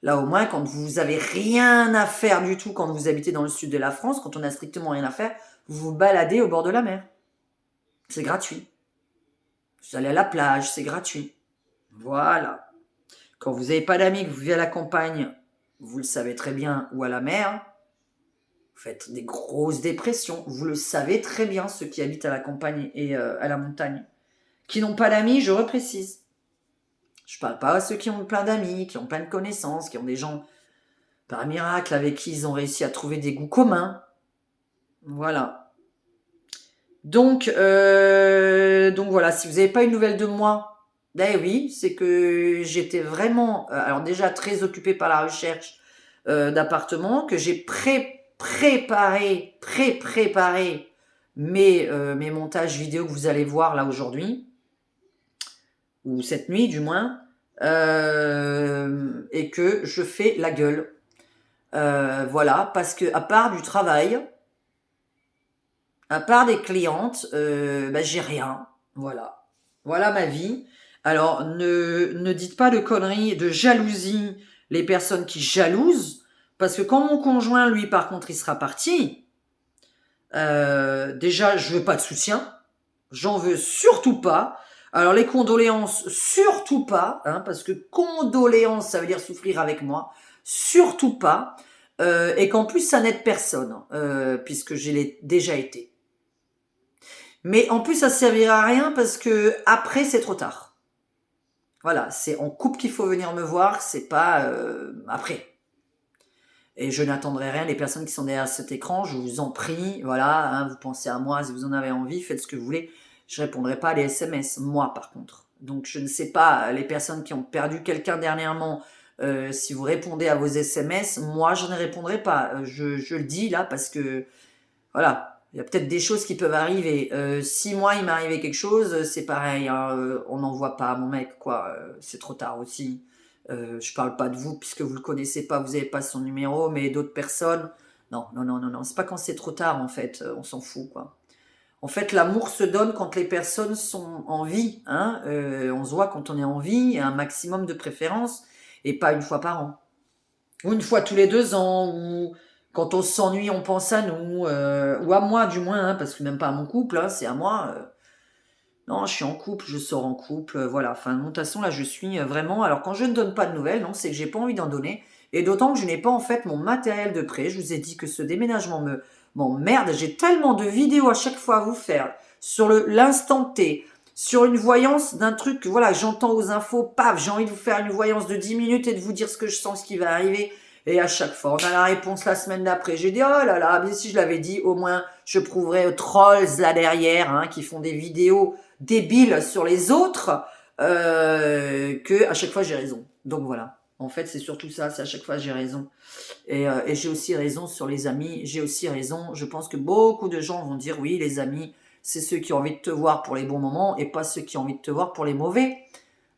[SPEAKER 1] Là au moins, quand vous avez rien à faire du tout, quand vous habitez dans le sud de la France, quand on a strictement rien à faire, vous vous baladez au bord de la mer. C'est gratuit. Vous allez à la plage, c'est gratuit. Voilà. Quand vous n'avez pas d'amis, que vous vivez à la campagne, vous le savez très bien, ou à la mer, vous faites des grosses dépressions. Vous le savez très bien, ceux qui habitent à la campagne et à la montagne. Qui n'ont pas d'amis, je reprécise. Je parle pas à ceux qui ont plein d'amis, qui ont plein de connaissances, qui ont des gens, par miracle, avec qui ils ont réussi à trouver des goûts communs. Voilà. Donc voilà, si vous n'avez pas une nouvelle de moi, ben oui, c'est que j'étais vraiment, alors déjà très occupée par la recherche d'appartements, que j'ai préparé mes montages vidéo que vous allez voir là aujourd'hui, ou cette nuit du moins, et que je fais la gueule. Voilà, parce que à part du travail, à part des clientes, j'ai rien. Voilà. Voilà ma vie. Alors, ne dites pas de conneries, de jalousie, les personnes qui jalousent, parce que quand mon conjoint, lui, par contre, il sera parti, déjà, je veux pas de soutien. J'en veux surtout pas. Alors, les condoléances, surtout pas, hein, parce que condoléances, ça veut dire souffrir avec moi. Surtout pas. Et qu'en plus, ça n'aide personne, puisque je l'ai déjà été. Mais en plus, ça servira à rien parce que après, c'est trop tard. Voilà, c'est en couple qu'il faut venir me voir, c'est pas après. Et je n'attendrai rien. Les personnes qui sont derrière cet écran, je vous en prie, voilà, hein, vous pensez à moi, si vous en avez envie, faites ce que vous voulez. Je répondrai pas à les SMS, moi par contre. Donc je ne sais pas, les personnes qui ont perdu quelqu'un dernièrement, si vous répondez à vos SMS, moi je ne répondrai pas. Je le dis là parce que, voilà, il y a peut-être des choses qui peuvent arriver. Si moi, il m'est arrivé quelque chose, c'est pareil. Hein, on n'envoie pas à mon mec, quoi. C'est trop tard aussi. Je parle pas de vous, puisque vous le connaissez pas, vous n'avez pas son numéro, mais d'autres personnes... Non. C'est pas quand c'est trop tard, en fait. On s'en fout, quoi. En fait, l'amour se donne quand les personnes sont en vie. Hein. On se voit quand on est en vie, un maximum de préférence, et pas une fois par an. Ou une fois tous les 2 ans, ou... Quand on s'ennuie, on pense à nous, ou à moi du moins, hein, parce que même pas à mon couple, hein, c'est à moi. Non, je suis en couple, je sors en couple, voilà. Enfin, de toute façon, là, je suis vraiment... Alors, quand je ne donne pas de nouvelles, non, c'est que j'ai pas envie d'en donner. Et d'autant que je n'ai pas, en fait, mon matériel de prêt. Je vous ai dit que ce déménagement m'emmerde. J'ai tellement de vidéos à chaque fois à vous faire sur l'instant T, sur une voyance d'un truc que, voilà, j'entends aux infos, paf, j'ai envie de vous faire une voyance de 10 minutes et de vous dire ce que je sens, ce qui va arriver. Et à chaque fois, on a la réponse la semaine d'après. J'ai dit, oh là là, mais si je l'avais dit, au moins, je prouverais aux trolls là derrière, hein, qui font des vidéos débiles sur les autres, que à chaque fois, j'ai raison. Donc voilà. En fait, c'est surtout ça, c'est à chaque fois, j'ai raison. Et j'ai aussi raison sur les amis. J'ai aussi raison. Je pense que beaucoup de gens vont dire, oui, les amis, c'est ceux qui ont envie de te voir pour les bons moments et pas ceux qui ont envie de te voir pour les mauvais.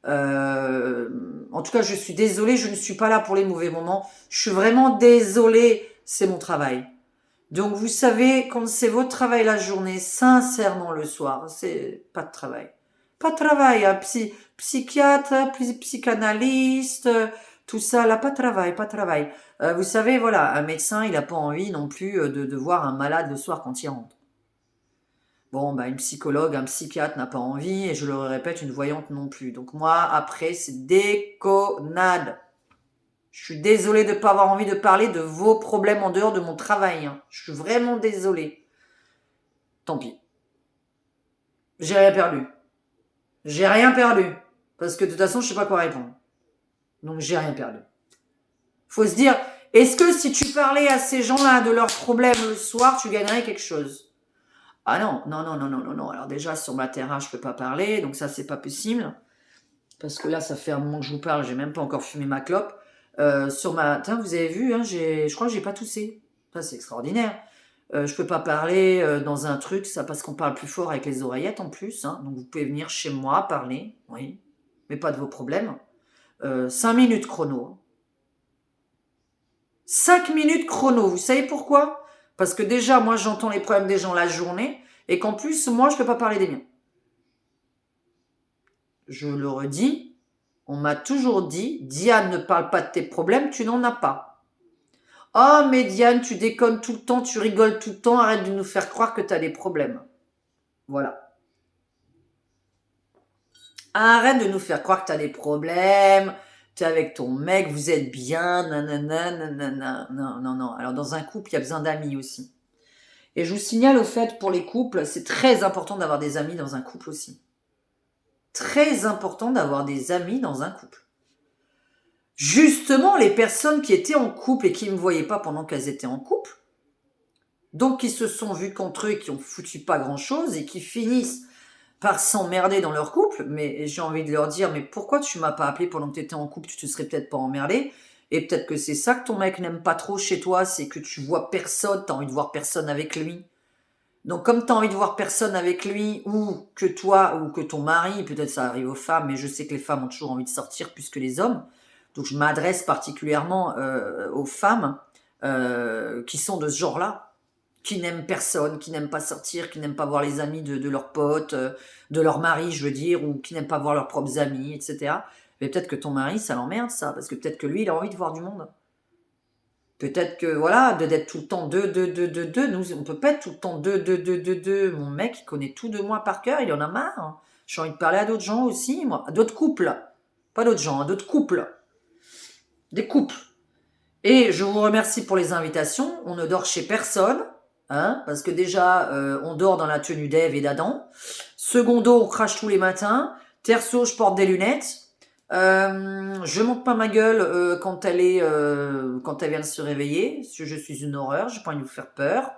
[SPEAKER 1] En tout cas, je suis désolée, je ne suis pas là pour les mauvais moments. Je suis vraiment désolée, c'est mon travail. Donc, vous savez, quand c'est votre travail la journée, sincèrement le soir, c'est pas de travail. Pas de travail, hein, psychiatre, psychanalyste, tout ça, là, pas de travail, pas de travail. Vous savez, voilà, un médecin, il n'a pas envie non plus de voir un malade le soir quand il rentre. Bon, bah, une psychologue, un psychiatre n'a pas envie, et je le répète, une voyante non plus. Donc moi, après, c'est déconnade. Je suis désolée de ne pas avoir envie de parler de vos problèmes en dehors de mon travail. Hein. Je suis vraiment désolée. Tant pis. J'ai rien perdu. J'ai rien perdu. Parce que de toute façon, je sais pas quoi répondre. Donc j'ai rien perdu. Faut se dire, est-ce que si tu parlais à ces gens-là de leurs problèmes le soir, tu gagnerais quelque chose? Ah non, non, non, non, non, non, non. Alors déjà, sur ma terrasse, je peux pas parler, donc ça, c'est pas possible. Parce que là, ça fait un moment que je vous parle, j'ai même pas encore fumé ma clope. Sur ma... Tiens, vous avez vu, hein, je crois que j'ai pas toussé. Ça, c'est extraordinaire. Je peux pas parler dans un truc, ça parce qu'on parle plus fort avec les oreillettes en plus. Hein, donc vous pouvez venir chez moi parler, oui, mais pas de vos problèmes. 5 minutes chrono. 5 minutes chrono, vous savez pourquoi? Parce que déjà, moi, j'entends les problèmes des gens la journée, et qu'en plus, moi, je peux pas parler des miens. Je le redis, on m'a toujours dit, Diane, ne parle pas de tes problèmes, tu n'en as pas. Oh, mais Diane, tu déconnes tout le temps, tu rigoles tout le temps, arrête de nous faire croire que tu as des problèmes. Voilà. Arrête de nous faire croire que tu as des problèmes, tu es avec ton mec, vous êtes bien, nanana, nanana. Non, non, non. Alors, dans un couple, il y a besoin d'amis aussi. Et je vous signale au fait, pour les couples, c'est très important d'avoir des amis dans un couple aussi. Très important d'avoir des amis dans un couple. Justement, les personnes qui étaient en couple et qui ne me voyaient pas pendant qu'elles étaient en couple, donc qui se sont vus qu'entre eux et qui ont foutu pas grand-chose et qui finissent par s'emmerder dans leur couple, mais j'ai envie de leur dire, mais pourquoi tu m'as pas appelé pendant que tu étais en couple, tu te serais peut-être pas emmerdé, et peut-être que c'est ça que ton mec n'aime pas trop chez toi, c'est que tu vois personne, tu as envie de voir personne avec lui. Donc comme tu as envie de voir personne avec lui, ou que toi, ou que ton mari, peut-être ça arrive aux femmes, mais je sais que les femmes ont toujours envie de sortir plus que les hommes, donc je m'adresse particulièrement aux femmes qui sont de ce genre-là, qui n'aiment personne, qui n'aiment pas sortir, qui n'aiment pas voir les amis de leurs potes, de leur mari, je veux dire, ou qui n'aiment pas voir leurs propres amis, etc. Mais peut-être que ton mari, ça l'emmerde, ça, parce que peut-être que lui, il a envie de voir du monde. Peut-être que, voilà, d'être tout le temps deux. Nous, on peut pas être tout le temps deux. Mon mec, il connaît tout de moi par cœur, il en a marre. Hein. J'ai envie de parler à d'autres gens aussi, moi. À d'autres couples. Pas d'autres gens, à d'autres couples. Des couples. Et je vous remercie pour les invitations. On ne dort chez personne. Hein, parce que déjà, on dort dans la tenue d'Ève et d'Adam. Secondo, on crache tous les matins. Terceau, je porte des lunettes. Je monte pas ma gueule quand elle vient de se réveiller. Parce que je suis une horreur, j'ai pas envie de vous faire peur.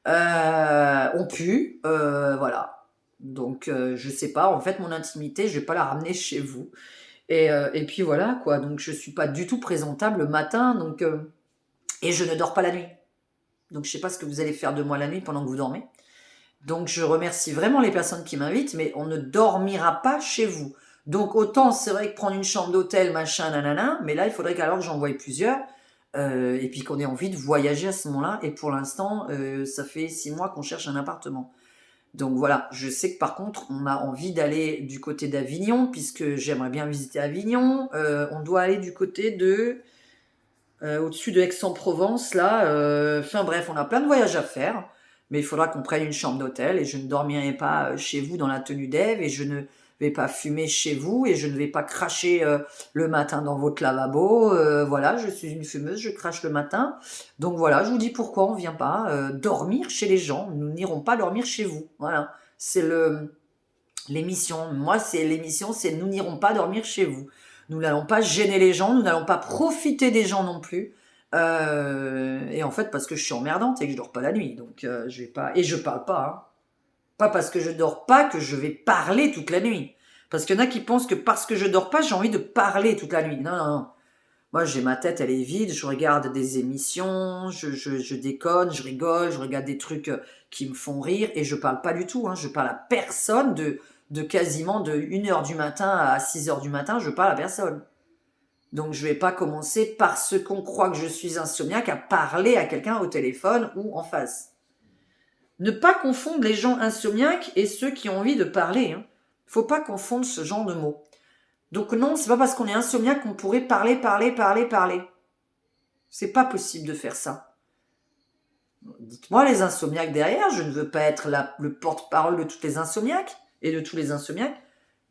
[SPEAKER 1] On pue, voilà. Donc je sais pas. En fait, mon intimité, je vais pas la ramener chez vous. Et puis voilà quoi. Donc je suis pas du tout présentable le matin. Donc et je ne dors pas la nuit. Donc je sais pas ce que vous allez faire de moi la nuit pendant que vous dormez. Donc je remercie vraiment les personnes qui m'invitent, mais on ne dormira pas chez vous. Donc autant c'est vrai que prendre une chambre d'hôtel, machin, nanana, mais là il faudrait qu'alors que j'en voie plusieurs, et puis qu'on ait envie de voyager à ce moment-là. Et pour l'instant, ça fait 6 mois qu'on cherche un appartement. Donc voilà, je sais que par contre, on a envie d'aller du côté d'Avignon, puisque j'aimerais bien visiter Avignon. On doit aller du côté de... au-dessus de Aix-en-Provence, là. Enfin bref, on a plein de voyages à faire. Mais il faudra qu'on prenne une chambre d'hôtel et je ne dormirai pas chez vous dans la tenue d'Ève et je ne vais pas fumer chez vous et je ne vais pas cracher le matin dans votre lavabo. Voilà, je suis une fumeuse, je crache le matin. Donc voilà, je vous dis pourquoi on ne vient pas dormir chez les gens. Nous n'irons pas dormir chez vous. Voilà, c'est l'émission. Moi, c'est l'émission, c'est nous n'irons pas dormir chez vous. Nous n'allons pas gêner les gens, nous n'allons pas profiter des gens non plus. Et en fait, parce que je suis emmerdante et que je dors pas la nuit. Donc, je vais pas. Et je parle pas, hein. Pas parce que je dors pas que je vais parler toute la nuit. Parce qu'il y en a qui pensent que parce que je dors pas, j'ai envie de parler toute la nuit. Non, non, non. Moi, j'ai ma tête, elle est vide. Je regarde des émissions, je déconne, je rigole, je regarde des trucs qui me font rire et je parle pas du tout, hein. Je parle à personne de quasiment de 1h du matin à 6h du matin. Je parle à personne. Donc, je vais pas commencer parce qu'on croit que je suis insomniaque à parler à quelqu'un au téléphone ou en face. Ne pas confondre les gens insomniaques et ceux qui ont envie de parler, hein. Faut pas confondre ce genre de mots. Donc non, c'est pas parce qu'on est insomniaque qu'on pourrait parler. C'est pas possible de faire ça. Dites-moi les insomniaques derrière, je ne veux pas être le porte-parole de toutes les insomniaques et de tous les insomniaques.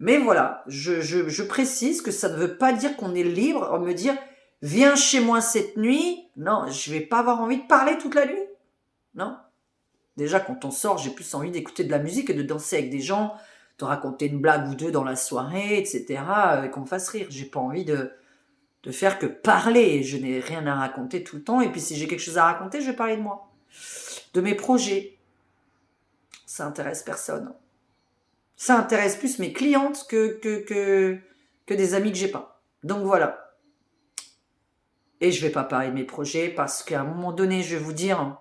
[SPEAKER 1] Mais voilà, je précise que ça ne veut pas dire qu'on est libre de me dire « Viens chez moi cette nuit ». Non, je vais pas avoir envie de parler toute la nuit. Non. Déjà, quand on sort, j'ai plus envie d'écouter de la musique et de danser avec des gens, de raconter une blague ou deux dans la soirée, etc., et qu'on me fasse rire. J'ai pas envie de faire que parler. Je n'ai rien à raconter tout le temps. Et puis, si j'ai quelque chose à raconter, je vais parler de moi. De mes projets. Ça intéresse personne. Ça intéresse plus mes clientes que des amis que j'ai pas. Donc, voilà. Et je vais pas parler de mes projets parce qu'à un moment donné, je vais vous dire...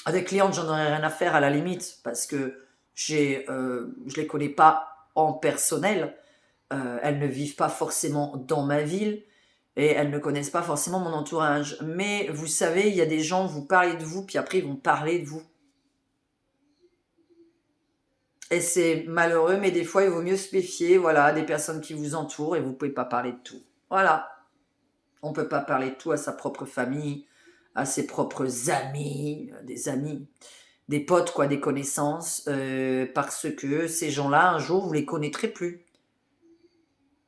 [SPEAKER 1] À des clientes, j'en aurais rien à faire à la limite parce que je les connais pas en personnel. Elles ne vivent pas forcément dans ma ville et elles ne connaissent pas forcément mon entourage. Mais vous savez, il y a des gens, vous parlez de vous, puis après ils vont parler de vous. Et c'est malheureux, mais des fois il vaut mieux se méfier, voilà, des personnes qui vous entourent et vous pouvez pas parler de tout. Voilà. On peut pas parler de tout à sa propre famille, à ses propres amis, des potes, quoi, des connaissances, parce que ces gens-là, un jour, vous les connaîtrez plus.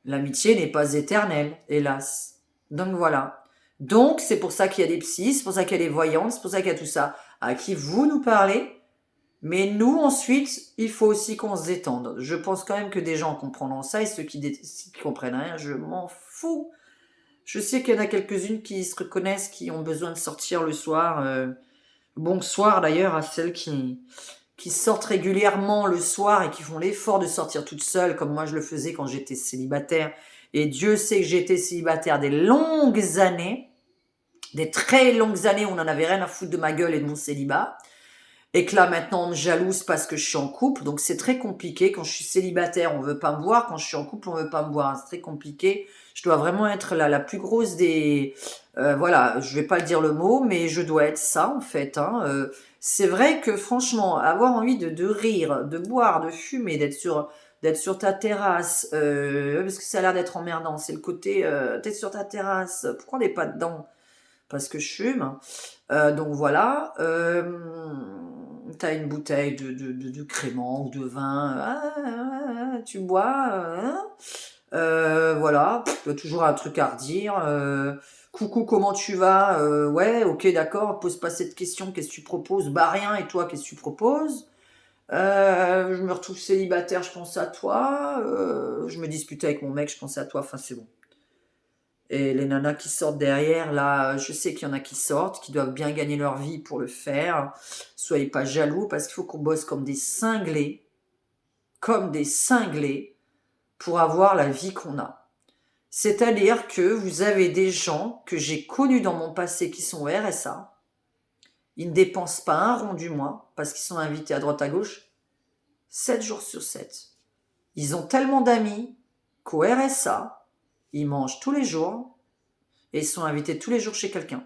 [SPEAKER 1] L'amitié n'est pas éternelle, hélas. Donc voilà. Donc, c'est pour ça qu'il y a des psys, c'est pour ça qu'il y a des voyantes, c'est pour ça qu'il y a tout ça, à qui vous nous parlez. Mais nous, ensuite, il faut aussi qu'on se détende. Je pense quand même que des gens comprendront ça, et ceux qui comprennent rien, je m'en fous. Je sais qu'il y en a quelques-unes qui se reconnaissent, qui ont besoin de sortir le soir. Bonsoir d'ailleurs à celles qui sortent régulièrement le soir et qui font l'effort de sortir toutes seules, comme moi je le faisais quand j'étais célibataire. Et Dieu sait que j'ai été célibataire des longues années, des très longues années où on n'en avait rien à foutre de ma gueule et de mon célibat. Et que là maintenant on me jalouse parce que je suis en couple, donc c'est très compliqué. Quand je suis célibataire, on veut pas me voir. Quand je suis en couple, on veut pas me voir. C'est très compliqué. Je dois vraiment être la plus grosse des... voilà, je vais pas le dire le mot, mais je dois être ça en fait, hein. C'est vrai que franchement, avoir envie de rire, de boire, de fumer, d'être sur ta terrasse, parce que ça a l'air d'être emmerdant, c'est le côté, t'es sur ta terrasse, pourquoi on n'est pas dedans? Parce que je fume. Donc voilà, t'as une bouteille de crément ou de vin, tu bois, hein. Voilà, tu as toujours un truc à redire. Coucou, comment tu vas? Ouais, ok, d'accord, pose pas cette question, qu'est-ce que tu proposes? Bah rien, et toi, qu'est-ce que tu proposes? Je me retrouve célibataire, je pense à toi. Je me dispute avec mon mec, je pense à toi, enfin c'est bon. Et les nanas qui sortent derrière, là, je sais qu'il y en a qui sortent, qui doivent bien gagner leur vie pour le faire. Soyez pas jaloux, parce qu'il faut qu'on bosse comme des cinglés, pour avoir la vie qu'on a. C'est-à-dire que vous avez des gens que j'ai connus dans mon passé qui sont au RSA. Ils ne dépensent pas un rond du mois, parce qu'ils sont invités à droite à gauche, 7 jours sur 7. Ils ont tellement d'amis qu'au RSA, ils mangent tous les jours et ils sont invités tous les jours chez quelqu'un.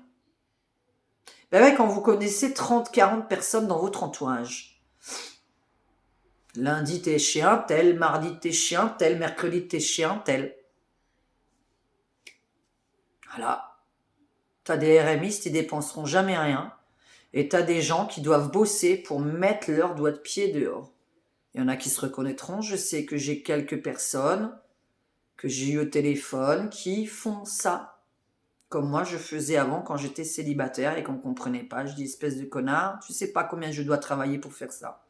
[SPEAKER 1] Ben ouais, quand vous connaissez 30, 40 personnes dans votre entourage, lundi t'es chez un tel, mardi t'es chez un tel, mercredi t'es chez un tel. Voilà. T'as des RMistes, ils dépenseront jamais rien. Et t'as des gens qui doivent bosser pour mettre leurs doigts de pied dehors. Il y en a qui se reconnaîtront. Je sais que j'ai quelques personnes que j'ai eu au téléphone qui font ça. Comme moi, je faisais avant quand j'étais célibataire et qu'on ne comprenait pas. Je dis, espèce de connard, tu sais pas combien je dois travailler pour faire ça.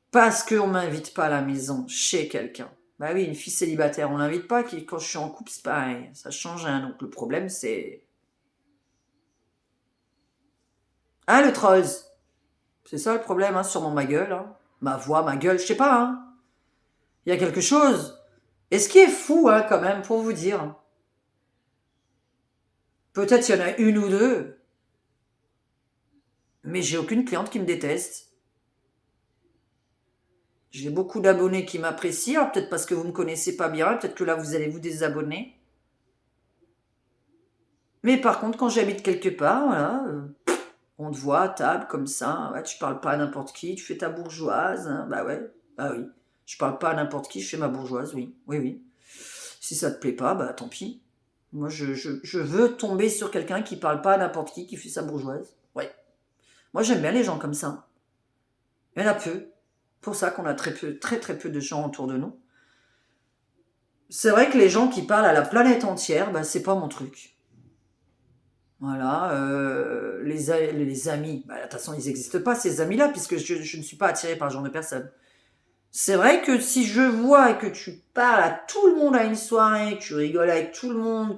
[SPEAKER 1] Parce qu'on ne m'invite pas à la maison, chez quelqu'un. Bah oui, une fille célibataire, on l'invite pas. Quand je suis en couple, c'est pareil. Ça change rien. Donc le problème, c'est Hein, le trolls? C'est ça le problème, hein, sûrement ma gueule, hein. Ma voix, ma gueule, je sais pas, hein. Il y a quelque chose. Et ce qui est fou, hein, quand même, pour vous dire, peut-être il y en a une ou deux, mais j'ai aucune cliente qui me déteste. J'ai beaucoup d'abonnés qui m'apprécient, alors peut-être parce que vous me connaissez pas bien, peut-être que là vous allez vous désabonner. Mais par contre, quand j'habite quelque part, voilà, on te voit à table comme ça, ouais, tu parles pas à n'importe qui, tu fais ta bourgeoise, hein, bah ouais, bah oui. Je parle pas à n'importe qui, je fais ma bourgeoise, oui, oui, oui. Si ça te plaît pas, bah tant pis. Moi, je veux tomber sur quelqu'un qui parle pas à n'importe qui fait sa bourgeoise. Ouais. Moi, j'aime bien les gens comme ça. Il y en a peu. Pour ça qu'on a très peu, très très peu de gens autour de nous. C'est vrai que les gens qui parlent à la planète entière, bah, c'est pas mon truc. Voilà, les amis, bah, de toute façon, ils n'existent pas, ces amis-là, puisque je ne suis pas attirée par ce genre de personnes. C'est vrai que si je vois que tu parles à tout le monde à une soirée, que tu rigoles avec tout le monde,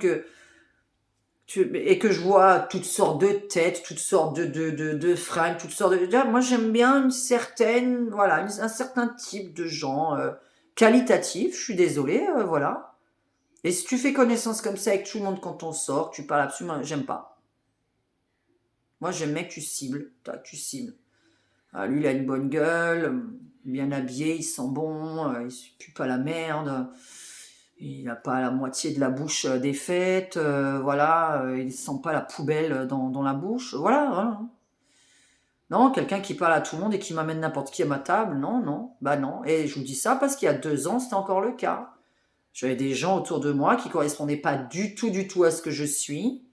[SPEAKER 1] et que je vois toutes sortes de têtes, toutes sortes de fringues, toutes sortes de... Moi, j'aime bien une certaine, voilà, un certain type de gens qualitatifs, je suis désolée, voilà. Et si tu fais connaissance comme ça avec tout le monde quand on sort, tu parles absolument... J'aime pas. Moi, j'aime bien que tu cibles. Tu cibles. Ah, lui, il a une bonne gueule, bien habillé, il sent bon, il ne pue pas la merde, il n'a pas la moitié de la bouche défaite, voilà, il ne sent pas la poubelle dans la bouche, voilà, voilà. Non, quelqu'un qui parle à tout le monde et qui m'amène n'importe qui à ma table, non, non, bah non. Et je vous dis ça parce qu'il y a 2 ans, c'était encore le cas. J'avais des gens autour de moi qui correspondaient pas du tout à ce que je suis,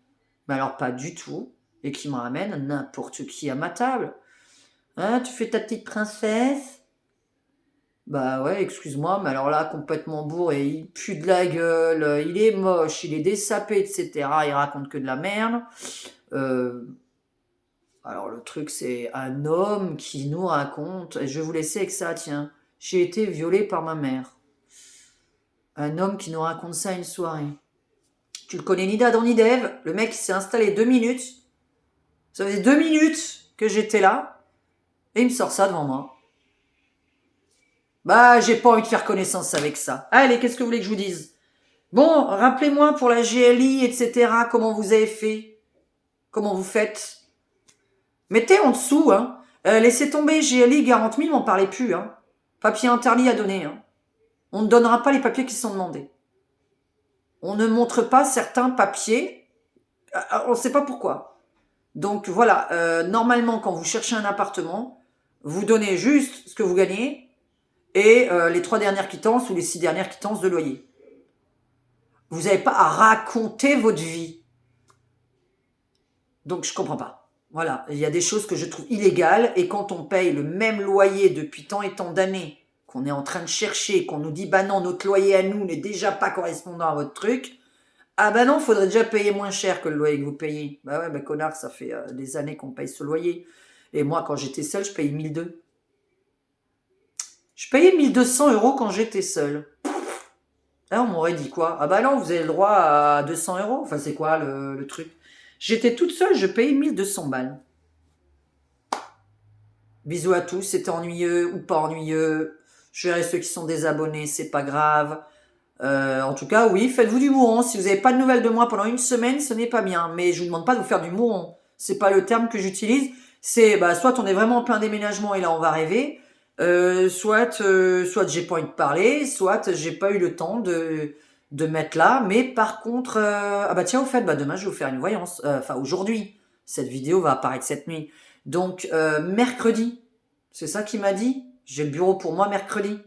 [SPEAKER 1] mais alors pas du tout, et qui me ramènent n'importe qui à ma table. Hein, tu fais ta petite princesse? Bah ouais, excuse-moi, mais alors là, complètement bourré, il pue de la gueule, il est moche, il est dessapé, etc. Il raconte que de la merde. Euh, alors le truc, c'est un homme qui nous raconte, et je vais vous laisser avec ça, tiens, j'ai été violée par ma mère. Un homme qui nous raconte ça une soirée. Tu le connais ni d'Adam ni d'Ève, le mec il s'est installé 2 minutes. Ça faisait 2 minutes que j'étais là, et il me sort ça devant moi. Bah, j'ai pas envie de faire connaissance avec ça. Allez, qu'est-ce que vous voulez que je vous dise? Bon, rappelez-moi pour la GLI, etc., comment vous avez fait? Comment vous faites? Mettez en dessous, hein. Laissez tomber GLI, garantie 1000, m'en parlez plus, hein. Papier interdit à donner, hein. On ne donnera pas les papiers qui sont demandés. On ne montre pas certains papiers. On ne sait pas pourquoi. Donc voilà, normalement, quand vous cherchez un appartement, vous donnez juste ce que vous gagnez et les 3 dernières quittances ou les 6 dernières quittances de loyer. Vous n'avez pas à raconter votre vie. Donc je comprends pas. Voilà, il y a des choses que je trouve illégales et quand on paye le même loyer depuis tant et tant d'années, qu'on est en train de chercher, qu'on nous dit bah non, notre loyer à nous n'est déjà pas correspondant à votre truc, ah bah non, faudrait déjà payer moins cher que le loyer que vous payez. Bah ouais, bah connard, ça fait des années qu'on paye ce loyer. Et moi, quand j'étais seule, je payais 1200. Je payais 1200 € quand j'étais seule. Là, on m'aurait dit quoi? Ah bah non, vous avez le droit à 200 €. Enfin, c'est quoi le truc? J'étais toute seule, je payais 1200 balles. Bisous à tous, c'était ennuyeux ou pas ennuyeux. Je verrai ceux qui sont désabonnés, c'est pas grave. En tout cas, oui, faites-vous du mouron. Si vous n'avez pas de nouvelles de moi pendant une semaine, ce n'est pas bien. Mais je vous demande pas de vous faire du mouron. C'est pas le terme que j'utilise. C'est bah, soit on est vraiment en plein déménagement et là on va rêver, soit j'ai pas envie de parler, soit j'ai pas eu le temps de mettre là. Mais par contre, ah bah tiens, au fait, bah demain je vais vous faire une voyance. Enfin aujourd'hui, cette vidéo va apparaître cette nuit. Donc mercredi, c'est ça qu'il m'a dit. J'ai le bureau pour moi mercredi.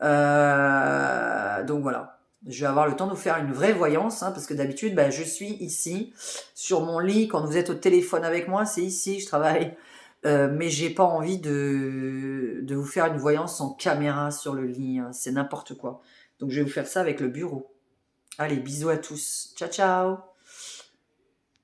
[SPEAKER 1] Donc voilà, je vais avoir le temps de vous faire une vraie voyance, hein, parce que d'habitude, bah, je suis ici, sur mon lit, quand vous êtes au téléphone avec moi, c'est ici, je travaille, mais j'ai pas envie de vous faire une voyance en caméra sur le lit, hein, c'est n'importe quoi. Donc je vais vous faire ça avec le bureau. Allez, bisous à tous, ciao ciao.